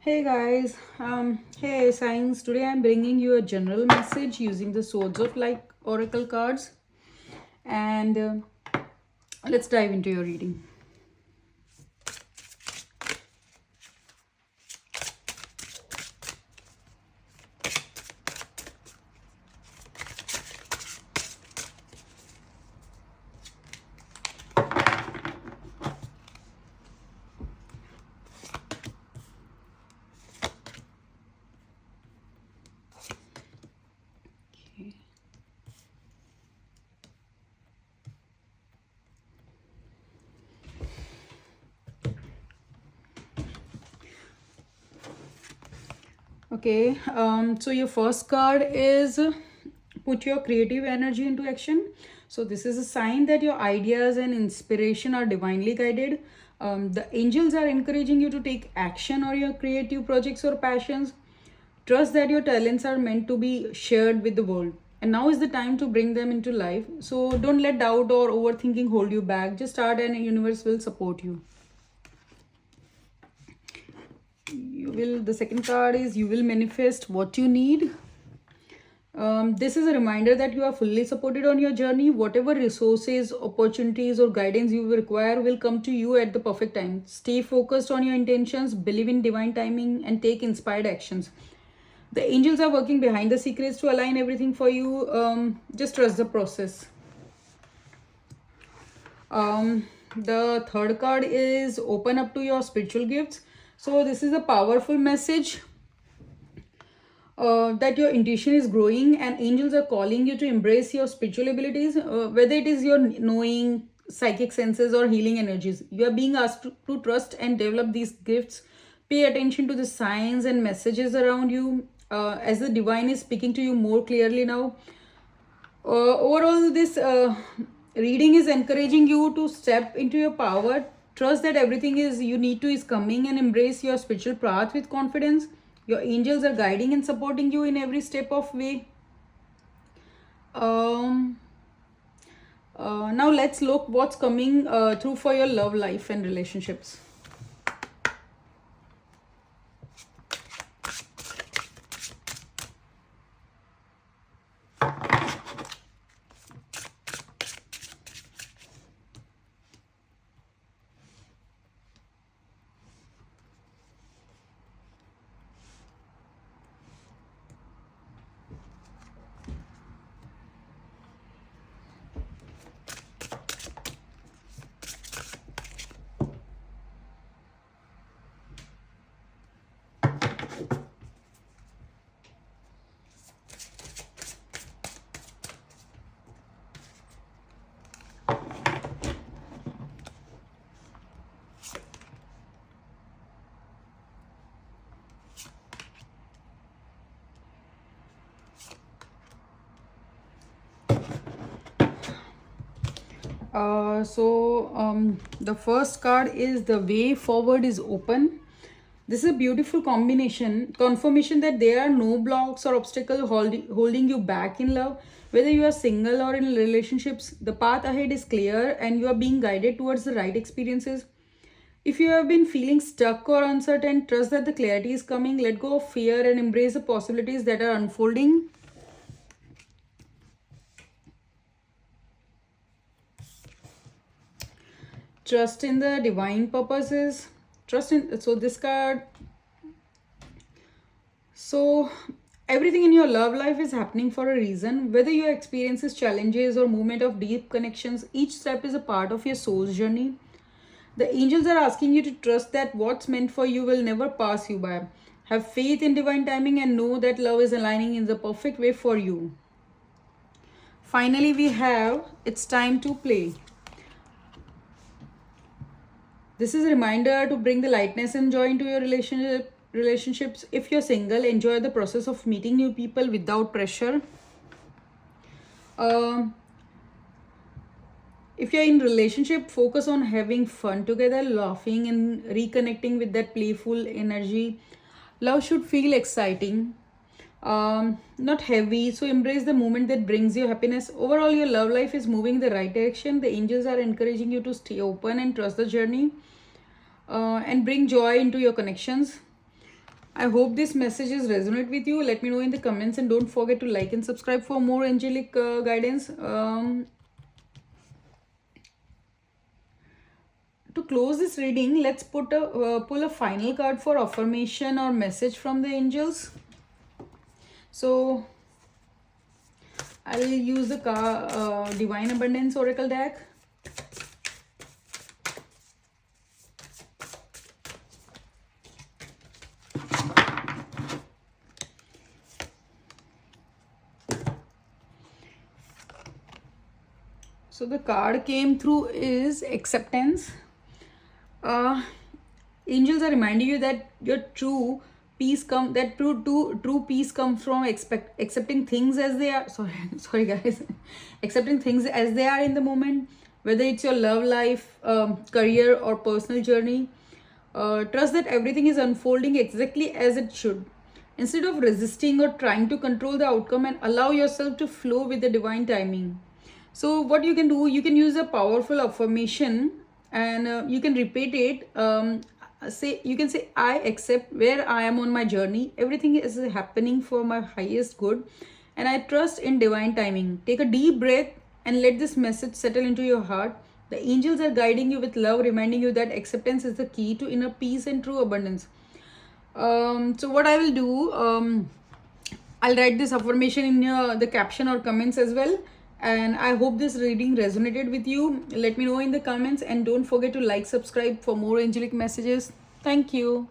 Hey guys, hey Science. Today I'm bringing you a general message using the Swords of Light Oracle cards, and let's dive into your reading. Okay. Okay, so your first card is put your creative energy into action. So this is a sign that your ideas and inspiration are divinely guided. The angels are encouraging you to take action on your creative projects or passions. Trust that your talents are meant to be shared with the world. And now is the time to bring them into life. So don't let doubt or overthinking hold you back. Just start and the universe will support you. The second card is you will manifest what you need. This is a reminder that you are fully supported on your journey. Whatever resources, opportunities, or guidance you require will come to you at the perfect time. Stay focused on your intentions, believe in divine timing, and take inspired actions. The angels are working behind the secrets to align everything for you. Just trust the process. The third card is open up to your spiritual gifts. So this is a powerful message that your intuition is growing and angels are calling you to embrace your spiritual abilities, whether it is your knowing, psychic senses, or healing energies. You are being asked to trust and develop these gifts. Pay attention to the signs and messages around you as the divine is speaking to you more clearly now. Overall, this reading is encouraging you to step into your power. Trust that everything is you need to is coming and embrace your spiritual path with confidence. Your angels are guiding and supporting you in every step of way. Um, Now let's look what's coming through for your love life and relationships. The first card is the way forward is open. This is a beautiful combination, confirmation that there are no blocks or obstacles holding you back in love. Whether you are single or in relationships, the path ahead is clear and you are being guided towards the right experiences. If you have been feeling stuck or uncertain, trust that the clarity is coming. Let go of fear and embrace the possibilities that are unfolding. Trust in the divine purposes. Trust in, so this card, so everything in your love life is happening for a reason. Whether your experiences, challenges, or movement of deep connections, each step is a part of your soul's journey. The angels are asking you to trust that what's meant for you will never pass you by. Have faith in divine timing and know that love is aligning in the perfect way for you. Finally, we have it's time to play. This is a reminder to bring the lightness and joy into your relationships. If you're single, enjoy the process of meeting new people without pressure. If you're in relationship, focus on having fun together, laughing and reconnecting with that playful energy. Love should feel exciting, not heavy. So embrace the moment that brings you happiness. Overall, your love life is moving in the right direction. The angels are encouraging you to stay open and trust the journey, and bring joy into your connections. I hope this messages resonate with you. Let me know in the comments, and don't forget to like and subscribe for more angelic guidance. To close this reading, let's pull a final card for affirmation or message from the angels. So I'll use the Divine Abundance Oracle deck. So the card came through is acceptance. Angels are reminding you that your true peace true peace comes from accepting things as they are. Sorry guys, accepting things as they are in the moment, whether it's your love life, career, or personal journey. Trust that everything is unfolding exactly as it should. Instead of resisting or trying to control the outcome, and allow yourself to flow with the divine timing. So what you can do, you can use a powerful affirmation, and you can repeat it. You can say, I accept where I am on my journey. Everything is happening for my highest good, and I trust in divine timing. Take a deep breath and let this message settle into your heart. The angels are guiding you with love, reminding you that acceptance is the key to inner peace and true abundance. So what I will do, I'll write this affirmation in the caption or comments as well. And I hope this reading resonated with you. Let me know in the comments, and don't forget to like, subscribe for more angelic messages. Thank you.